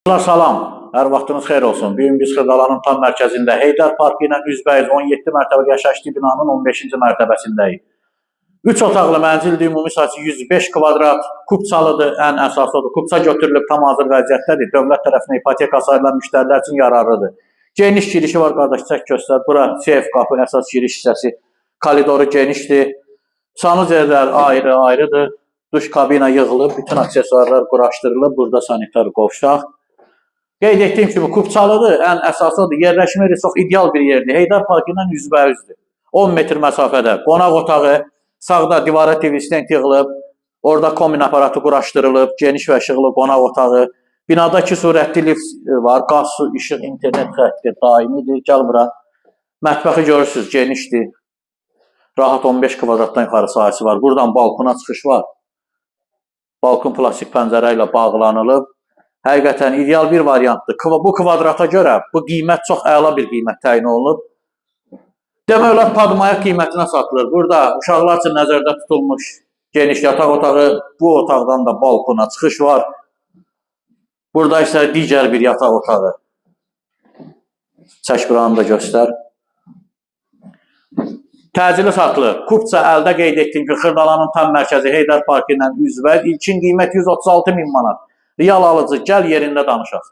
Salam, hər vaxtınız xeyir olsun. Bu gün biz Xırdalanın tam mərkəzində Heydər Parkı ilə üzbəyiz 17 mərtəbə yaşayışlı binanın 15-ci mərtəbəsindəyik. 3 otaqlı mənzildir, ümumi sahəsi 105 kvadrat, kupçalıdır, ən əsası odur. Kupça götürülüb, tam hazır vəziyyətdədir. Dövlət tərəfindən ipoteka sayılan müştərilər üçün yararlıdır. Geniş girişi var, qardaş, çək göstər. Bura seyf qapı, əsas giriş hissəsi, koridoru genişdir. Sanuzerlər ayrı-ayrıdır. Duş kabina yığılıb, bütün aksesuarlar quraşdırılıb. Burada sanitar qovşaq. Qeyd etdiyim kimi kupçalıdır, ən əsasıdır. Yerləşmə yeri çox ideal bir yerdir. Heydər Parkı ilə üzbəyüzdür. 10 metr məsafədə qonaq otağı, sağda divara TV stent yığılıb, orada komin aparatı quraşdırılıb, geniş və işıqlı qonaq otağı. Binada 2 surətli lift var, qaz, su, işıq, internet xətti daimidir. Gəl bura. Mətbəxi görürsünüz, genişdir. Rahat 15 kvadratdan yuxarı sahəsi var. Buradan balkona çıxış var. Balkon plastik pəncərə ilə bağlanılıb. Həqiqətən ideal bir variantdır. Bu kvadrata görə bu qiymət çox əla bir qiymət təyin olunub. Demək olar padmaya qiymətinə satılır. Burada uşaqlar üçün nəzərdə tutulmuş geniş yataq otağı, bu otaqdan da balkona çıxış var. Burada isə digər bir yataq otağı. Çək buranı da göstər. Təcili satılır. Kupça əldə qeyd etdiyim ki, Xırdalanın tam mərkəzi Heydər Parkı ilə üzbəyiz. İlkin qiymət 136 min manat. Real alıcı, gəl yerində danışaq.